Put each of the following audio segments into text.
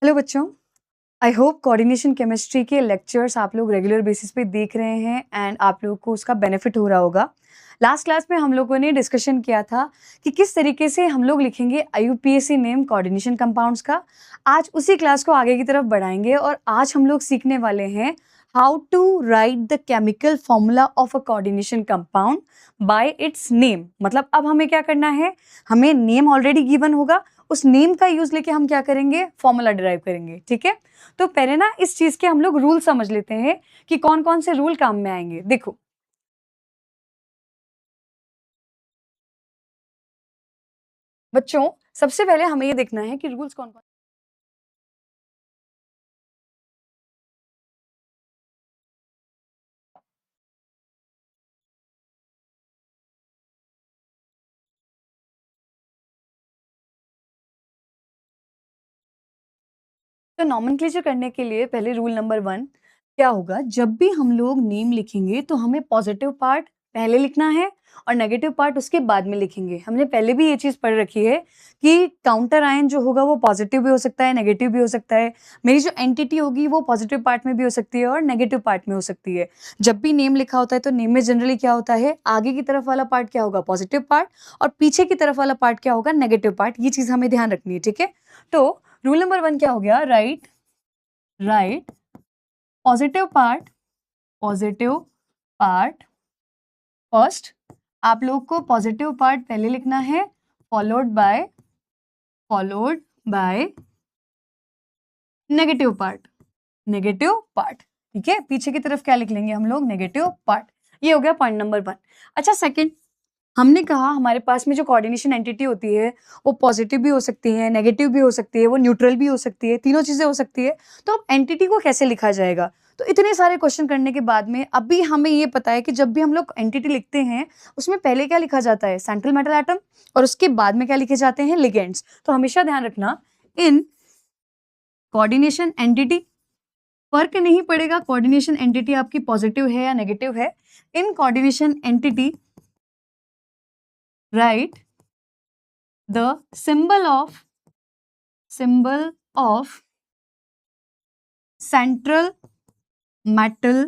Hello बच्चों, I hope coordination chemistry के lectures आप लोग रेगुलर बेसिस पे देख रहे हैं एंड आप लोगों को उसका बेनिफिट हो रहा होगा। लास्ट क्लास में हम लोगों ने डिस्कशन किया था कि किस तरीके से हम लोग लिखेंगे आईयूपीएसी नेम कोऑर्डिनेशन कंपाउंड्स का। आज उसी क्लास को आगे की तरफ बढ़ाएंगे और आज हम लोग सीखने वाले हैं how to write the chemical formula of a coordination compound by its name. मतलब अब हमें क्या करना है, हमें नेम ऑलरेडी गिवन होगा, उस नेम का यूज लेके हम क्या करेंगे, फॉर्मूला डिराइव करेंगे। ठीक है, तो पहले ना इस चीज के हम लोग रूल समझ लेते हैं कि कौन कौन से रूल काम में आएंगे। देखो बच्चों, सबसे पहले हमें ये देखना है कि रूल्स कौन कौन। तो नॉमेनक्लेचर करने के लिए पहले रूल नंबर 1 क्या होगा, जब भी हम लोग नेम लिखेंगे तो हमें पॉजिटिव पार्ट पहले लिखना है और नेगेटिव पार्ट उसके बाद में लिखेंगे। हमने पहले भी ये चीज पढ़ रखी है कि काउंटर आयन जो होगा वो पॉजिटिव भी हो सकता है, नेगेटिव भी हो सकता है। मेरी जो एंटिटी होगी वो पॉजिटिव पार्ट में भी हो सकती है और नेगेटिव पार्ट में हो सकती है। जब भी नेम लिखा होता है तो नेम में जनरली क्या होता है, आगे की तरफ वाला पार्ट क्या होगा, पॉजिटिव पार्ट, और पीछे की तरफ वाला पार्ट क्या होगा, नेगेटिव पार्ट। ये चीज हमें ध्यान रखनी है। ठीक है, तो रूल नंबर 1 क्या हो गया, राइट पॉजिटिव पार्ट फर्स्ट। आप लोग को पॉजिटिव पार्ट पहले लिखना है, फॉलोड बाय नेगेटिव पार्ट। ठीक है, पीछे की तरफ क्या लिख लेंगे हम लोग, नेगेटिव पार्ट। ये हो गया पॉइंट नंबर 1। अच्छा, सेकंड, हमने कहा हमारे पास में जो कोऑर्डिनेशन एंटिटी होती है वो पॉजिटिव भी हो सकती है, नेगेटिव भी हो सकती है, वो न्यूट्रल भी हो सकती है, तीनों चीजें हो सकती है। तो अब एंटिटी को कैसे लिखा जाएगा, तो इतने सारे क्वेश्चन करने के बाद में अभी हमें ये पता है कि जब भी हम लोग एंटिटी लिखते हैं उसमें पहले क्या लिखा जाता है, सेंट्रल मेटल एटम, और उसके बाद में क्या लिखे जाते हैं, लिगेंड्स। तो हमेशा ध्यान रखना, इन कोऑर्डिनेशन एंटिटी फर्क नहीं पड़ेगा कोऑर्डिनेशन एंटिटी आपकी पॉजिटिव है या नेगेटिव है। In coordination entity right the symbol of central metal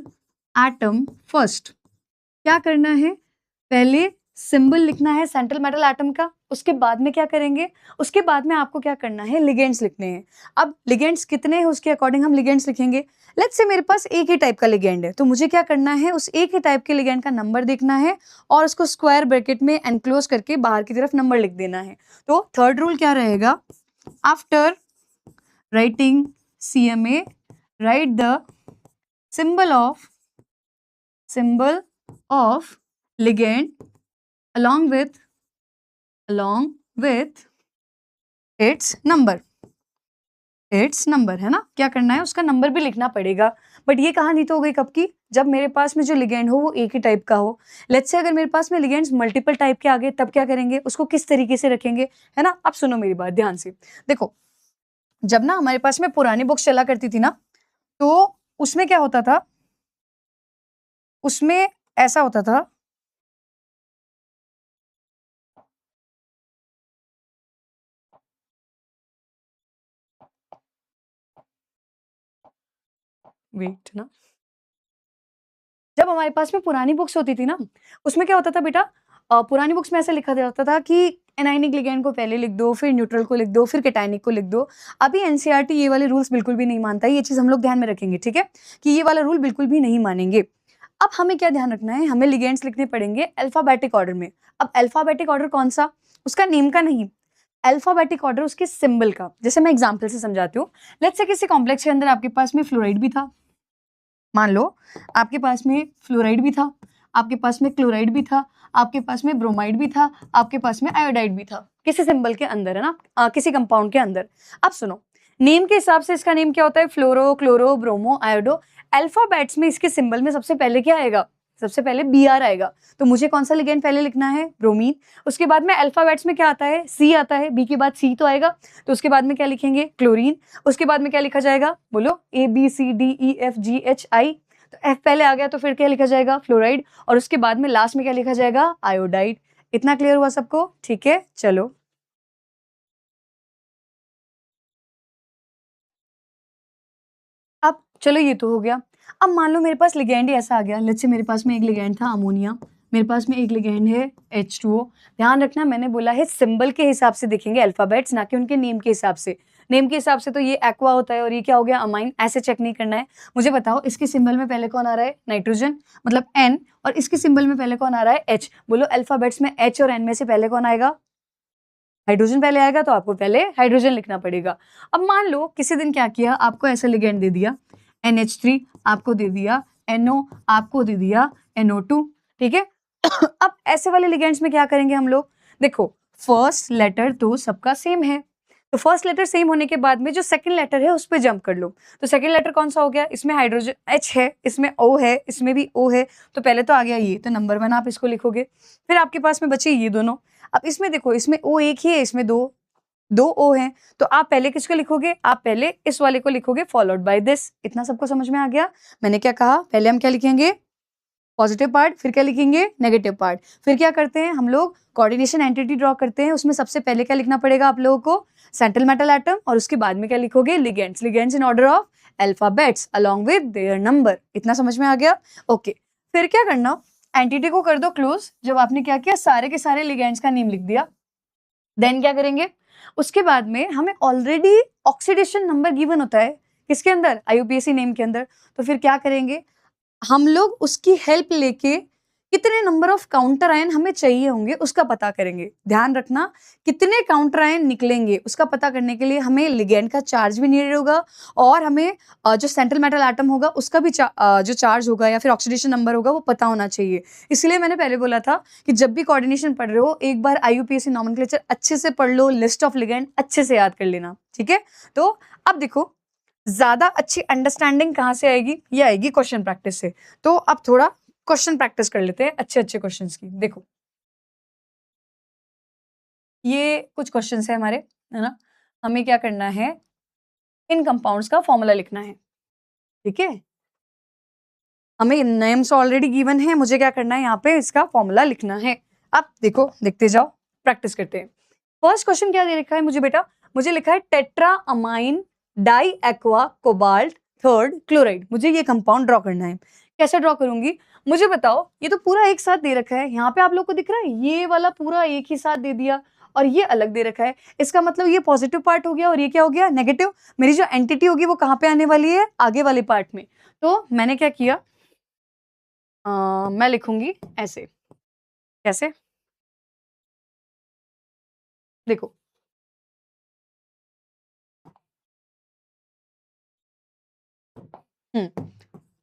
atom first। क्या करना है, पहले सिंबल लिखना है सेंट्रल मेटल एटम का, उसके बाद में क्या करेंगे, उसके बाद में आपको क्या करना है, लिगेंड्स लिखने हैं। अब लिगेंड्स कितने हैं उसके अकॉर्डिंग हम लिगेंड्स लिखेंगे। लेट्स से मेरे पास एक ही टाइप का लिगेंड है, तो मुझे क्या करना है, उस एक ही टाइप के लिगेंड का नंबर देखना है और उसको स्क्वायर ब्रैकेट में एनक्लोज करके बाहर की तरफ नंबर लिख देना है। तो थर्ड रूल क्या रहेगा, after writing CMA right the symbol of ligand along with its number है ना। क्या करना है, उसका नंबर भी लिखना पड़ेगा। बट ये कहानी तो हो गई कब की, जब मेरे पास में जो लिगेंड हो वो एक ही टाइप का हो। लेट्स से अगर मेरे पास में लिगेंड्स मल्टीपल टाइप के आ गए तब क्या करेंगे, उसको किस तरीके से रखेंगे, है ना। अब सुनो मेरी बात ध्यान से, देखो जब ना हमारे पास में पुरानी बुक्स चला करती थी ना, तो उसमें क्या होता था, उसमें ऐसा होता था, वेट ना, जब हमारे पास में पुरानी बुक्स होती थी ना, उसमें क्या होता था बेटा, पुरानी बुक्स में ऐसा लिखा जाता था कि एनाइनिक लिगेंड को पहले लिख दो, फिर न्यूट्रल को लिख दो, फिर कैटायनिक को लिख दो। अभी एनसीईआरटी ये वाले रूल्स बिल्कुल भी नहीं मानता है, ये चीज हम लोग ध्यान में रखेंगे। ठीक है, कि ये वाला रूल बिल्कुल भी नहीं मानेंगे। अब हमें क्या ध्यान रखना है, हमें लिगेंड्स लिखने पड़ेंगे अल्फाबेटिक ऑर्डर में। अब अल्फाबेटिक ऑर्डर कौन सा, उसका नेम का नहीं, अल्फाबेटिक ऑर्डर उसके सिंबल का। जैसे मैं एग्जांपल से समझाती हूँ, लेट्स से किसी कॉम्प्लेक्स के अंदर आपके पास में फ्लोराइड भी था, मान लो आपके पास में फ्लोराइड भी था, आपके पास में क्लोराइड भी था, आपके पास में ब्रोमाइड भी था, आपके पास में आयोडाइड भी था, किसी सिंबल के अंदर, है ना, किसी कंपाउंड के अंदर। अब सुनो, नेम के हिसाब से इसका नेम क्या होता है, फ्लोरो, क्लोरो, ब्रोमो, आयोडो। अल्फाबेट्स में इसके सिंबल में सबसे पहले क्या आएगा, सबसे पहले Br आएगा। तो मुझे कौन सा लिगेंड पहले लिखना है, ब्रोमीन। उसके बाद में अल्फाबेट्स में क्या आता है, C आता है, B के बाद C तो आएगा, तो उसके बाद में क्या लिखेंगे, क्लोरीन। उसके बाद में क्या लिखा जाएगा, बोलो, ABCDEFGHI। तो F पहले आ गया तो फिर क्या लिखा जाएगा, फ्लोराइड, और उसके बाद में लास्ट में क्या लिखा जाएगा, आयोडाइड। इतना क्लियर हुआ सबको, ठीक है, चलो। चलो ये तो हो गया। अब मान लो मेरे पास लिगेंड ही ऐसा आ गया, लेट्स से मेरे पास में एक लिगेंड था अमोनिया, मेरे पास में एक लिगेंड है H2O। ध्यान रखना मैंने बोला है सिंबल के हिसाब से देखेंगे अल्फाबेट्स, ना कि उनके नेम के हिसाब से। नेम के हिसाब से तो ये एक्वा होता है और ये क्या हो गया अमाइन, ऐसे चेक नहीं करना है। मुझे बताओ इसके सिंबल में पहले कौन आ रहा है, नाइट्रोजन मतलब N, और इसके सिंबल में पहले कौन आ रहा है H। बोलो अल्फाबेट्स में H और N में से पहले कौन आएगा, हाइड्रोजन पहले आएगा, तो आपको पहले हाइड्रोजन लिखना पड़ेगा। अब मान लो किसी दिन क्या किया, आपको ऐसा लिगेंड दे दिया NH3, आपको दे दिया NO, आपको दे दिया NO2, ठीक है। अब ऐसे वाले लिगेंड्स में क्या करेंगे हम लोग, देखो फर्स्ट लेटर तो सबका सेम है, तो फर्स्ट लेटर सेम होने के बाद में जो सेकंड लेटर है उस पे जंप कर लो। तो सेकंड लेटर कौन सा हो गया, इसमें हाइड्रोजन H है, इसमें O है, इसमें भी O है, तो पहले तो आ गया ये, तो नंबर 1 आप इसको लिखोगे। फिर आपके पास में बचे ये दोनों। अब इसमें देखो इसमें O एक ही है, इसमें दो O हैं, तो आप पहले किसको लिखोगे, आप पहले इस वाले को लिखोगे फॉलोड बाय दिस। इतना सबको समझ में आ गया। मैंने क्या कहा, पहले हम क्या लिखेंगे पॉजिटिव पार्ट, फिर क्या लिखेंगे नेगेटिव पार्ट। फिर क्या करते हैं हम लोग, कोऑर्डिनेशन एंटिटी ड्रॉ करते हैं। उसमें सबसे पहले क्या लिखना पड़ेगा आप लोगों को, सेंट्रल मेटल एटम, और उसके बाद में क्या लिखोगे, ligands. Ligands in order of alphabets along with their number. इतना समझ में आ गया। ओके, फिर क्या करना, एंटिटी को कर दो क्लोज। जब आपने क्या किया, सारे के सारे लिगेंड्स का नेम लिख दिया, देन क्या करेंगे, उसके बाद में हमें ऑलरेडी ऑक्सीडेशन नंबर गिवन होता है किसके अंदर, IUPAC नेम के अंदर। तो फिर क्या करेंगे हम लोग, उसकी हेल्प लेके कितने नंबर ऑफ काउंटर आयन हमें चाहिए होंगे उसका पता करेंगे। ध्यान रखना कितने काउंटर आयन निकलेंगे उसका पता करने के लिए हमें लिगेंड का चार्ज भी नीडेड होगा, और हमें जो सेंट्रल मेटल एटम होगा उसका भी जो चार्ज होगा या फिर ऑक्सीडेशन नंबर होगा वो पता होना चाहिए। इसलिए मैंने पहले बोला था कि जब भी कोऑर्डिनेशन पढ़ रहे हो एक बार IUPAC नॉमेनक्लेचर अच्छे से पढ़ लो, लिस्ट ऑफ लिगेंड अच्छे से याद कर लेना, ठीक है। तो अब देखो ज्यादा अच्छी अंडरस्टैंडिंग कहाँ से आएगी, ये आएगी क्वेश्चन प्रैक्टिस से। तो अब थोड़ा क्वेश्चन प्रैक्टिस कर लेते हैं अच्छे अच्छे क्वेश्चंस की। देखो ये कुछ क्वेश्चंस है हमारे, है ना। हमें क्या करना है, इन कंपाउंड्स का फॉर्मूला लिखना है, ठीक है। हमें नेम्स ऑलरेडी गिवन है, मुझे क्या करना है यहाँ पे इसका फॉर्मूला लिखना है। अब देखो देखते जाओ, प्रैक्टिस करते हैं। फर्स्ट क्वेश्चन क्या दे रखा है मुझे बेटा, मुझे लिखा है tetra amine di aqua cobalt third chloride. मुझे ये कंपाउंड ड्रॉ करना है। कैसे ड्रॉ करूंगी मुझे बताओ, ये तो पूरा एक साथ दे रखा है, यहाँ पे आप लोग को दिख रहा है ये वाला पूरा एक ही साथ दे दिया और ये अलग दे रखा है। इसका मतलब ये पॉजिटिव पार्ट हो गया और ये क्या हो गया नेगेटिव। मेरी जो एंटिटी होगी वो कहाँ पे आने वाली है, आगे वाले पार्ट में। तो मैंने क्या किया, मैं लिखूंगी ऐसे, कैसे देखो,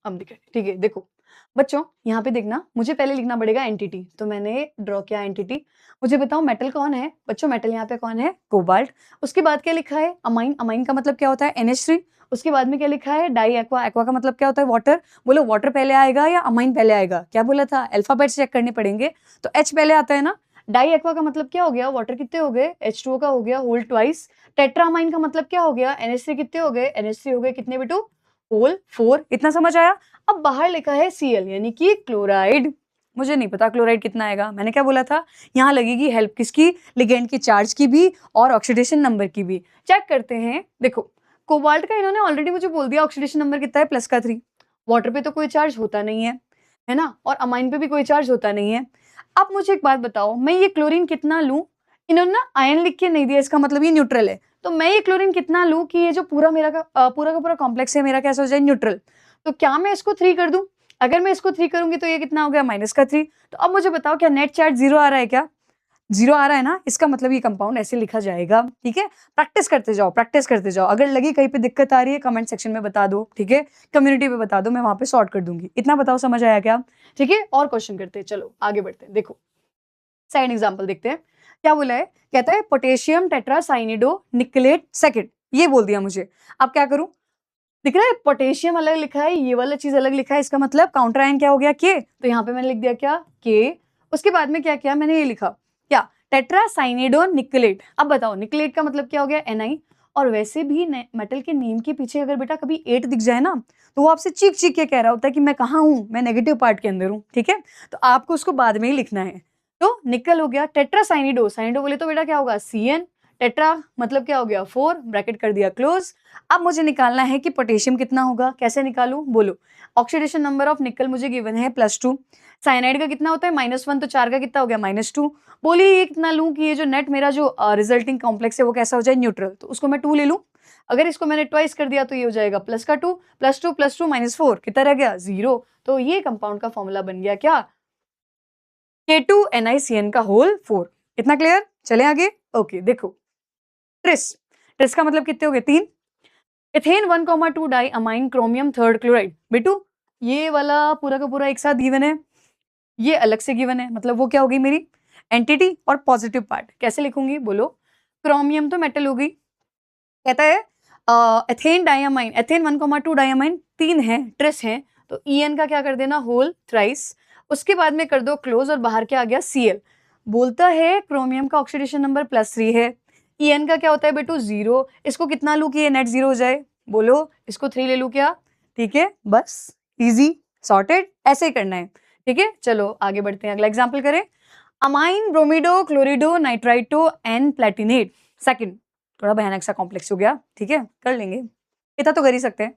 अब दिखे ठीक है। देखो बच्चों यहाँ पे देखना, मुझे पहले लिखना पड़ेगा एंटिटी, तो मैंने ड्रॉ किया एंटिटी। मुझे बताओ मेटल कौन है बच्चों, मेटल यहाँ पे कौन है कोबाल्ट। उसके बाद क्या लिखा है अमाइन, अमाइन का मतलब क्या होता है NH3। उसके बाद में क्या लिखा है डाई एक्वा, एक्वा का मतलब क्या होता है वाटर। बोलो वाटर पहले आएगा या अमाइन पहले आएगा, क्या बोला था अल्फाबेट चेक करने पड़ेंगे, तो H पहले आता है ना। डाई एक्वा का मतलब क्या हो गया, वाटर कितने हो गए H2O का हो गया होल ट्वाइस। टेट्रा अमाइन का मतलब क्या हो गया NH3 कितने हो गए, NH3 हो गए कितने बेटू होल 4। इतना समझ आया। अब बाहर लिखा है Cl यानी कि क्लोराइड। मुझे नहीं पता क्लोराइड कितना आएगा, मैंने क्या बोला था यहाँ लगेगी हेल्प किसकी, लिगेंड की चार्ज की भी और ऑक्सीडेशन नंबर की भी। चेक करते हैं, देखो कोबाल्ट का इन्होंने ऑलरेडी मुझे बोल दिया ऑक्सीडेशन नंबर कितना है +3। वाटर पे तो कोई चार्ज होता नहीं है ना, और अमाइन पे भी कोई चार्ज होता नहीं है। अब मुझे एक बात बताओ, मैं ये क्लोरीन कितना लूं, इन्होंने ना आयन लिख के नहीं दिया, इसका मतलब ये न्यूट्रल है। तो मैं ये क्लोरीन कितना लूं कि ये जो पूरा मेरा का पूरा कॉम्प्लेक्स है मेरा कैसा हो जाए न्यूट्रल। तो क्या मैं इसको 3 कर दूं, अगर मैं इसको 3 करूंगी तो ये कितना हो गया -3। तो अब मुझे बताओ क्या नेट चार्ज 0 आ रहा है, क्या 0 आ रहा है ना, इसका मतलब ये कंपाउंड ऐसे लिखा जाएगा, ठीक है। प्रैक्टिस करते जाओ प्रैक्टिस करते जाओ, अगर लगी कहीं पे दिक्कत आ रही है कमेंट सेक्शन में बता दो, ठीक है, कम्युनिटी पे बता दो, मैं वहां पे सॉर्ट कर दूंगी। इतना बताओ समझ आया क्या, ठीक है। और क्वेश्चन करते हैं, चलो आगे बढ़ते हैं। देखो सेकंड एग्जांपल देखते हैं क्या बोला है, कहता है पोटेशियम टेट्रासाइनिडो निकलेट सेकंड, ये बोल दिया मुझे। अब क्या करूं, दिख रहा है पोटेशियम अलग लिखा है, ये वाला चीज अलग लिखा है, इसका मतलब काउंटर आयन क्या हो गया के, तो यहाँ पे मैंने लिख दिया क्या के। उसके बाद में क्या किया मैंने, ये लिखा क्या टेट्रासाइनिडो निकलेट। अब बताओ निकलेट का मतलब क्या हो गया Ni। और वैसे भी मेटल के नेम के पीछे अगर बेटा कभी 8 दिख जाए ना तो वो आपसे चीख चीख के कह रहा होता है कि मैं कहाँ हूँ, मैं नेगेटिव पार्ट के अंदर हूँ, ठीक है। तो आपको उसको बाद में ही लिखना है। तो निकल हो गया, टेट्रासाइनिडो, साइनिडो बोले तो बेटा क्या होगा Cn, टेट्रा मतलब क्या हो गया 4, ब्रैकेट कर दिया क्लोज। अब मुझे निकालना है कि पोटेशियम कितना होगा, कैसे निकालूं बोलो। ऑक्सीडेशन नंबर ऑफ निकल मुझे गिवन है +2, साइनाइड का कितना होता है -1, तो 4 का कितना हो गया -2। बोलिए ये कितना लूं कि ये जो नेट मेरा जो रिजल्टिंग कॉम्प्लेक्स है वो कैसा हो जाए न्यूट्रल, तो उसको मैं 2 ले लूं। अगर इसको मैंने ट्वाइस कर दिया तो ये हो जाएगा प्लस का 2 +2 +2 -4 कितना रह गया 0। तो ये कंपाउंड का फॉर्मूला बन गया क्या K2NiCN का होल 4। इतना क्लियर, चले आगे। ओके देखो ट्रिस, ट्रिस का मतलब कितने हो गए 3। Ethane 1,2 di amine chromium 3 chloride. बेटू ये वाला पूरा का पूरा एक साथ गिवन है, ये अलग से गिवन है, मतलब वो क्या होगी मेरी एंटिटी और पॉजिटिव पार्ट। कैसे लिखूंगी बोलो, क्रोमियम तो मेटल होगी, कहता है एथेन डाइअमाइन, एथेन 1,2 डाइअमाइन 3 है, ट्रिस है, तो EN का क्या कर देना होल थ्राइस, उसके बाद में कर दो क्लोज और बाहर क्या आ गया Cl। बोलता है क्रोमियम का ऑक्सीडेशन नंबर +3 है, EN का क्या होता है बेटू 0, इसको कितना लूं कि ये नेट 0 हो जाए, बोलो इसको 3 ले लूं क्या, ठीक है बस इजी सॉर्टेड, ऐसे ही करना है, ठीक है। चलो आगे बढ़ते हैं, अगला एग्जाम्पल करें। Amine bromido chlorido nitrito N platinate. Second थोड़ा भयानक सा कॉम्प्लेक्स हो गया, ठीक है कर लेंगे, इतना तो कर ही सकते हैं,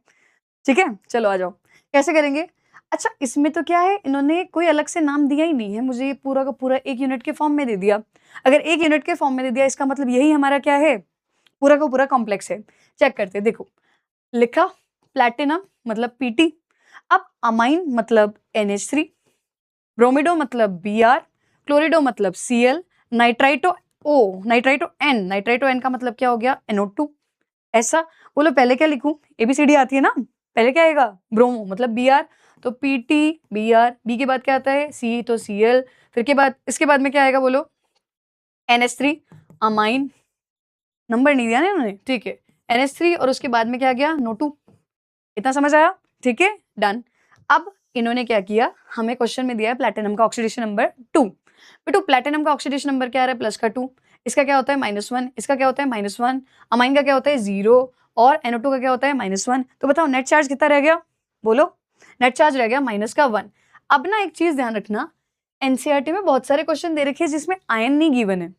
ठीक है। चलो आ जाओ, कैसे करेंगे। अच्छा इसमें तो क्या है, इन्होंने कोई अलग से नाम दिया ही नहीं है, मुझे ये पूरा का पूरा 1 यूनिट के फॉर्म में दे दिया। अगर 1 यूनिट के फॉर्म में दे दिया इसका मतलब यही हमारा क्या है, पूरा का पूरा कॉम्प्लेक्स है। चेक करते हैं, देखो लिखा प्लैटिनम मतलब Pt, अब अमाइन मतलब NH3, ब्रोमिडो मतलब Br, क्लोरिडो मतलब Cl, nitrito O, nitrito N, nitrito N का मतलब क्या हो गया NO2। ऐसा बोलो पहले क्या लिखूं, ABCD आती है ना, पहले क्या आएगा ब्रोमो मतलब Br, तो PT Br, B के बाद क्या आता है C तो Cl, फिर के बाद इसके बाद में क्या आएगा बोलो NH3 अमाइन, नंबर नहीं दिया ना इन्होंने, ठीक है NH3 और उसके बाद में क्या आ गया NO2। इतना समझ आया, ठीक है डन। अब इन्होंने क्या किया, हमें क्वेश्चन में दिया है प्लैटिनम का ऑक्सीडेशन नंबर 2। बेटू प्लैटिनम का ऑक्सीडेशन नंबर क्या आ रहा है प्लस का 2, इसका क्या होता है -1, इसका क्या होता है -1, अमाइन का क्या होता है 0 और NO2 का क्या होता है -1। तो बताओ नेट चार्ज कितना रह गया, बोलो नेट चार्ज रह गया -1। अब ना एक चीज ध्यान रखना, एनसीईआरटी में बहुत सारे क्वेश्चन दे रखे हैं जिसमें आयन नहीं गिवन है।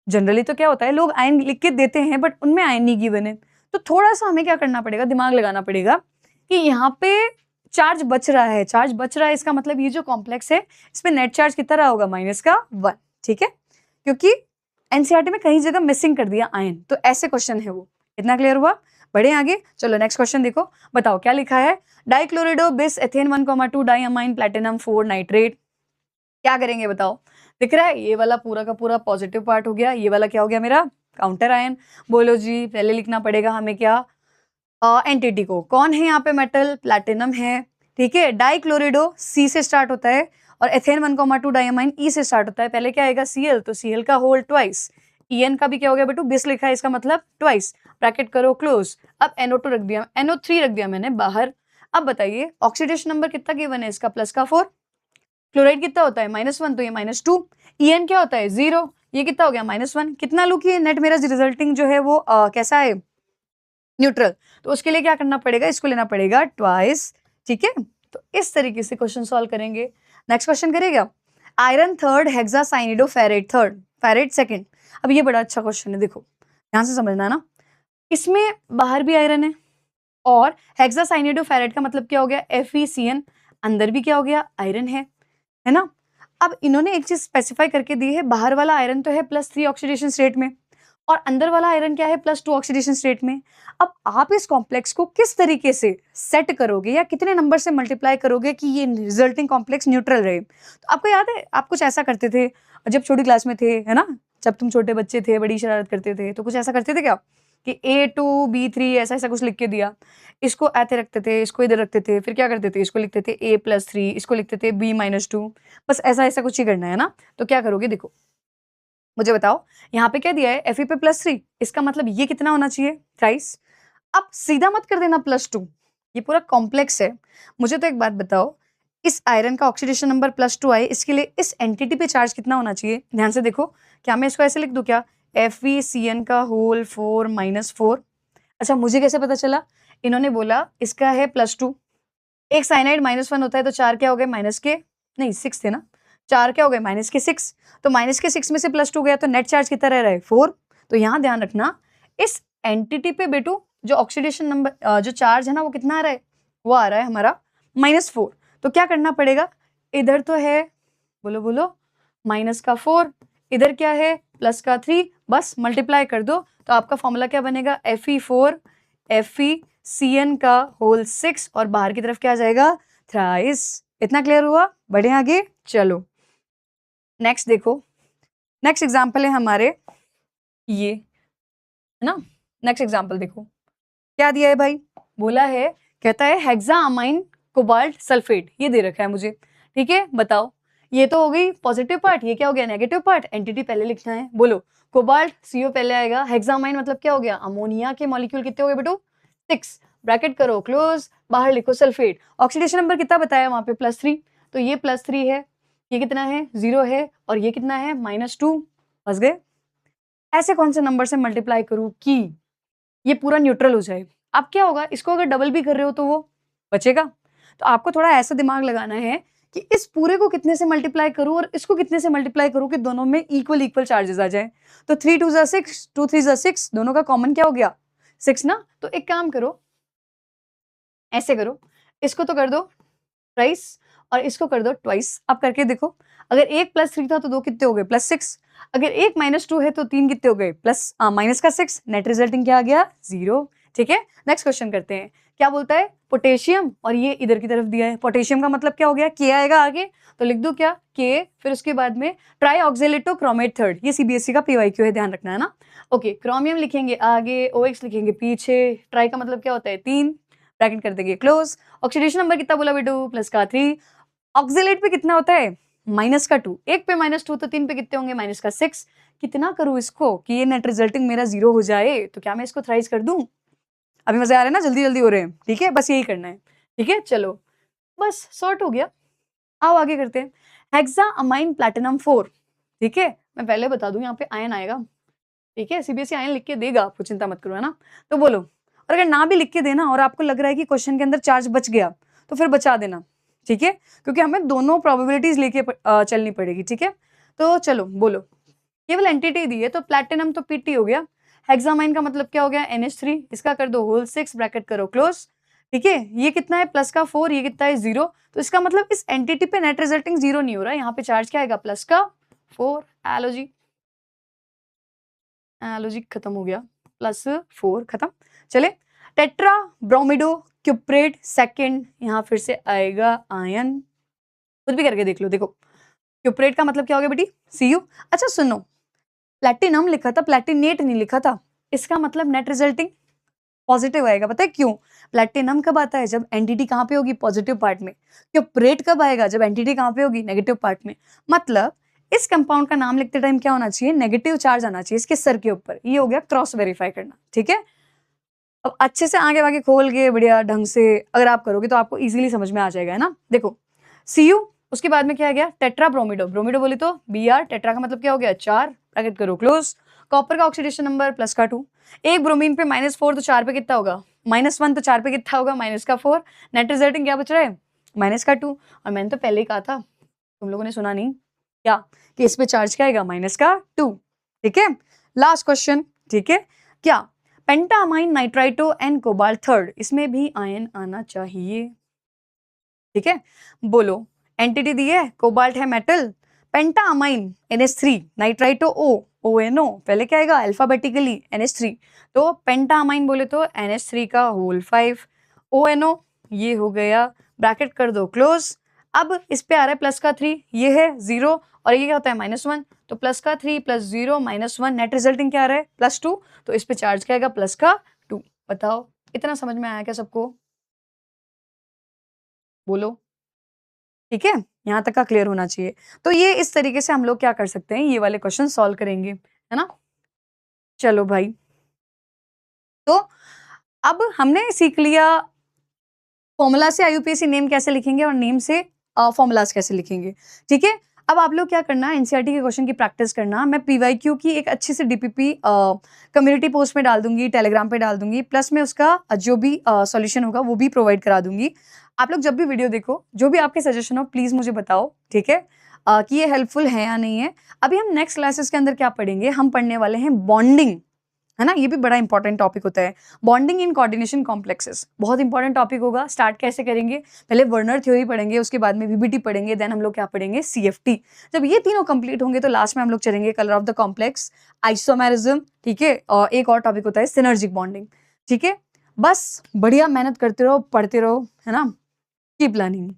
जनरली तो क्या होता है लोग आयन लिख के देते हैं बट उनमें आयन नहीं गिवन है, तो थोड़ा सा हमें क्या करना पड़ेगा, दिमाग लगाना पड़ेगा कि यहाँ पे चार्ज बच रहा है, चार्ज बच रहा है, इसका मतलब ये जो कॉम्प्लेक्स है इसमें नेट चार्ज कितना रहा होगा -1, ठीक है, क्योंकि एनसीईआरटी में कहीं जगह मिसिंग कर दिया आयन, तो ऐसे क्वेश्चन है वो। इतना क्लियर हुआ, बढ़े आगे। चलो नेक्स्ट क्वेश्चन देखो, बताओ क्या लिखा है, डाइक्लोरिडो बिस एथेन 1,2 डाइअमाइन प्लैटिनम 4 नाइट्रेट। क्या करेंगे बताओ, दिख रहा है ये वाला पूरा का पूरा पॉजिटिव पार्ट हो गया, ये वाला क्या हो गया मेरा काउंटर आयन। बोलो जी पहले लिखना पड़ेगा हमें क्या, एंटिटी को, कौन है यहाँ पे मेटल प्लैटिनम है, ठीक है। डाइक्लोरिडो C से स्टार्ट होता है और एथेन 1,2 डाइअमाइन E से स्टार्ट होता है, पहले क्या आएगा Cl, तो Cl का होल ट्वाइस, En का भी क्या हो गया बेटू बिस लिखा है, इसका मतलब ट्वाइस, ब्रैकेट करो क्लोज। अब NO2 रख दिया, NO3 रख दिया मैंने बाहर। अब बताइए ऑक्सीडेशन नंबर कितना गिवन है इसका प्लस का 4, क्लोराइड कितना होता है -1 तो ये -2, En क्या होता है 0, ये कितना हो गया -1, कितना लू कि नेट मेरा रिजल्टिंग जो है वो कैसा है न्यूट्रल, तो उसके लिए क्या करना पड़ेगा, इसको लेना पड़ेगा ट्वाइस, ठीक है। तो इस तरीके से क्वेश्चन सॉल्व करेंगे। नेक्स्ट क्वेश्चन करेगा, iron third hexacyanido ferrate third, ferrate second. अब ये बड़ा अच्छा क्वेश्चन है, देखो ध्यान से समझना ना, इसमें बाहर भी आयरन है और हेक्सासाइनिडो फेरेट का मतलब क्या हो गया FeCN, अंदर भी क्या हो गया आयरन है ना। अब इन्होंने एक चीज स्पेसिफाई करके दी है, बाहर वाला आयरन तो है +3 ऑक्सीडेशन स्टेट में और अंदर वाला आयरन क्या है +2 ऑक्सीडेशन स्टेट में। अब आप इस कॉम्प्लेक्स को किस तरीके से सेट करोगे या कितने नंबर से मल्टीप्लाई करोगे कि ये रिजल्टिंग कॉम्प्लेक्स न्यूट्रल रहे। तो आपको याद है आप कुछ ऐसा करते थे जब छोटी क्लास में थे, है ना, जब तुम छोटे बच्चे थे बड़ी शरारत करते थे, तो कुछ ऐसा करते थे क्या कि A2B3 ऐसा ऐसा कुछ लिख के दिया, इसको ऐसे रखते थे, इसको इधर रखते थे, फिर क्या करते थे इसको लिखते थे A+3, इसको लिखते थे B-2, बस ऐसा ऐसा कुछ ही करना है ना। तो क्या करोगे देखो मुझे बताओ, यहाँ पे क्या दिया है Fe पे +3, इसका मतलब ये कितना होना चाहिए थ्राइस। अब सीधा मत कर देना +2, ये पूरा कॉम्प्लेक्स है। मुझे तो एक बात बताओ, इस आयरन का ऑक्सीडेशन नंबर +2 आए, इसके लिए इस एंटिटी पे चार्ज कितना होना चाहिए, ध्यान से देखो। क्या मैं इसको ऐसे लिख दूं क्या, FeCN का होल 4 -4। अच्छा मुझे कैसे पता चला, इन्होंने बोला इसका है +2, एक साइनाइड -1 होता है तो 4 क्या हो गए माइनस के नहीं 6 थे ना, 4 क्या हो गए -6, तो -6 में से +2 गया तो नेट चार्ज कितना रह रहा है 4, तो यहाँ ध्यान रखना इस एंटिटी पे बेटू जो ऑक्सीडेशन नंबर जो चार्ज है ना वो कितना आ रहा है, वो आ रहा है हमारा -4। तो क्या करना पड़ेगा, इधर तो है बोलो बोलो -4, इधर क्या है +3, बस मल्टीप्लाई कर दो तो आपका फॉर्मूला क्या बनेगा Fe4 FeCN का होल 6 और बाहर की तरफ क्या आ जाएगा थ्राइस। इतना क्लियर हुआ, बढ़े आगे। चलो नेक्स्ट देखो, नेक्स्ट एग्जाम्पल है हमारे ये, है ना। नेक्स्ट एग्जाम्पल देखो क्या दिया है भाई, बोला है कहता है हेक्सामाइन कोबाल्ट सल्फेट, ये दे रखा है मुझे, ठीक है। बताओ ये तो हो गई पॉजिटिव पार्ट, ये क्या हो गया नेगेटिव पार्ट, एंटिटी पहले लिखना है। बोलो कोबाल्ट CO पहले आएगा, हेक्सामाइन मतलब क्या हो गया, अमोनिया के मॉलिक्यूल कितने हो गए बेटू 6, ब्रैकेट करो क्लोज, बाहर लिखो सल्फेट, ऑक्सीडेशन नंबर कितना बताया वहां पे +3, तो ये +3 है, ये कितना है 0 है, और ये कितना है -2, फंस गए। ऐसे कौन से नंबर से मल्टीप्लाई करूं कि ये पूरा न्यूट्रल हो जाए। अब क्या होगा, इसको अगर डबल भी कर रहे हो तो वो बचेगा। तो आपको थोड़ा ऐसा दिमाग लगाना है कि इस पूरे को कितने से मल्टीप्लाई करूं और इसको कितने से मल्टीप्लाई करूं कि दोनों में इक्वल चार्जेस आ जाए। तो 3 2 6, 2 3 6, दोनों का कॉमन क्या हो गया 6 ना। तो एक काम करो, ऐसे करो, इसको तो कर दो ट्वाइस और इसको कर दो ट्वाइस। अब करके देखो, अगर एक +3 था तो दो कितने हो गए +6, अगर एक -2 है तो 3 कितने हो गए -6, नेट रिजल्टिंग क्या आ गया 0। ठीक है, नेक्स्ट क्वेश्चन करते हैं। क्या बोलता है पोटेशियम, और ये इधर की तरफ दिया है, पोटेशियम का मतलब क्या हो गया के आएगा आगे, तो लिख दो क्या के, फिर उसके बाद में ट्राई ऑक्जेलेटो क्रोमेट थर्ड, ये CBSE का PYQ है, ध्यान रखना है ना। ओके, क्रोमियम लिखेंगे आगे, OX लिखेंगे पीछे, ट्राई का मतलब क्या होता है 3, ब्रैकेट कर देंगे क्लोज। ऑक्सीडेशन नंबर कितना बोला बेटू +3, ऑक्जेलेट पे कितना होता है -2, एक पे -2 तो 3 पे कितने होंगे -6। कितना करूं इसको कि ये नेट रिजल्टिंग मेरा 0 हो जाए, तो क्या मैं इसको थ्राइस कर दूं। अभी मजे आ रहे हैं ना, जल्दी जल्दी हो रहे हैं, ठीक है, बस यही करना है। ठीक है चलो, बस सॉर्ट हो गया। आओ आगे करते हैं, हेक्सामाइन प्लैटिनम 4, ठीक है। मैं पहले बता दूं यहाँ पे आयन आएगा, ठीक है, CBSE आयन लिख के देगा आपको, चिंता मत करो, है ना। तो बोलो, और अगर ना भी लिख के देना और आपको लग रहा है कि क्वेश्चन के अंदर चार्ज बच गया तो फिर बचा देना, ठीक है, क्योंकि हमें दोनों प्रोबेबिलिटीज लेके चलनी पड़ेगी, ठीक है। तो चलो बोलो, केवल एंटिटी दी है तो प्लैटिनम तो PT हो गया, हेक्सामाइन का मतलब क्या हो गया NH3, इसका कर दो होल 6, ब्रैकेट करो क्लोज, ठीक है। ये कितना है +4, ये कितना है 0, तो इसका मतलब इस एंटिटी पे नेट रिजल्टिंग 0 नहीं हो रहा है, यहाँ पे चार्ज क्या आएगा +4, एलोजी, एलोजी खत्म हो गया, +4 खत्म। चले, टेट्रा ब्रोमिडो क्यूप्रेट सेकंड, यहाँ फिर से आएगा आयन, कुछ भी करके देख लो। देखो क्यूप्रेट का मतलब क्या हो गया बेटी Cu। अच्छा सुनो, प्लैटिनम लिखा था, प्लैटिनेट नहीं लिखा था, इसका मतलब नेट रिजल्टिंग पॉजिटिव आएगा। पता है क्यों, प्लैटिनम कब आता है जब एंटिटी कहाँ पे होगी पॉजिटिव पार्ट में, क्यूप्रेट कब आएगा जब एंटिटी कहाँ पे होगी नेगेटिव पार्ट में। मतलब इस कंपाउंड का नाम लिखते टाइम क्या होना चाहिए, नेगेटिव चार्ज आना चाहिए इसके सर के ऊपर। ये हो गया क्रॉस वेरीफाई करना, ठीक है। अब अच्छे से आगे आगे खोल के बढ़िया ढंग से अगर आप करोगे तो आपको इजीली समझ में आ जाएगा, है ना। देखो Cu, उसके बाद में क्या आ गया टेट्रा ब्रोमिडो, ब्रोमिडो बोली तो Br, टेट्रा का मतलब क्या हो गया 4, ब्रैकेट करो क्लोज। कॉपर का ऑक्सीडेशन नंबर +2, एक ब्रोमीन पे -4 तो 4 पे कितना होगा -1, तो 4 पे कितना होगा -4, नेट रिजल्टिंग क्या बच रहा है -2। और मैंने तो पहले ही कहा था, तुम लोगों ने सुना नहीं क्या, कि इस पे चार्ज क्या आएगा -2, ठीक है। लास्ट क्वेश्चन, ठीक है, क्या पेंटामाइन नाइट्राइटो एंड कोबाल्ट थर्ड, इसमें भी आयन आना चाहिए, ठीक है। बोलो, एंटिटी दी है कोबाल्ट है मेटल, पेंटामाइन NH3, नाइट्राइटो ONO, पहले क्या आएगा अल्फाबेटिकली NH3, तो पेंटामाइन बोले तो NH3 का होल 5, ONO ये हो गया, ब्रैकेट कर दो क्लोज। अब इस पे आ रहा है +3, ये है 0 और ये क्या होता है -1, तो +3 +0 -1, नेट रिजल्टिंग क्या आ रहा है +2, तो इस पे चार्ज क्या आएगा +2। बताओ इतना समझ में आया क्या सबको, बोलो, ठीक है, यहाँ तक का क्लियर होना चाहिए। तो ये इस तरीके से हम लोग क्या कर सकते हैं, ये वाले क्वेश्चन सॉल्व करेंगे, है ना। चलो भाई, तो अब हमने सीख लिया फॉर्मूला से IUPAC नेम कैसे लिखेंगे और नेम से फॉर्मूलाज कैसे लिखेंगे, ठीक है। अब आप लोग क्या करना, NCERT के क्वेश्चन की प्रैक्टिस करना। मैं PYQ की एक अच्छी सी DPP कम्युनिटी पोस्ट में डाल दूंगी, टेलीग्राम पे डाल दूंगी, प्लस में उसका जो भी सॉल्यूशन होगा वो भी प्रोवाइड करा दूंगी। आप लोग जब भी वीडियो देखो, जो भी आपके सजेशन हो प्लीज मुझे बताओ, ठीक है। कि ये हेल्पफुल है या नहीं है। अभी हम नेक्स्ट क्लासेस के अंदर क्या पढ़ेंगे, हम पढ़ने वाले हैं बॉन्डिंग, है ना? ये भी बड़ा इंपॉर्टेंट टॉपिक होता है। बॉन्डिंग इन कोऑर्डिनेशन कॉम्प्लेक्सेस बहुत इंपॉर्टेंट टॉपिक होगा। स्टार्ट कैसे करेंगे, पहले वर्नर थ्योरी पढ़ेंगे, उसके बाद में वीबीटी पढ़ेंगे, देन हम लोग क्या पढ़ेंगे, सीएफटी। जब ये तीनों कंप्लीट होंगे तो लास्ट में हम लोग चलेंगे colour of the complex, isomerism, ठीक है, और एक और टॉपिक होता है सिनर्जिक बॉन्डिंग, ठीक है। बस बढ़िया मेहनत करते रहो, पढ़ते रहो, है ना? Keep learning.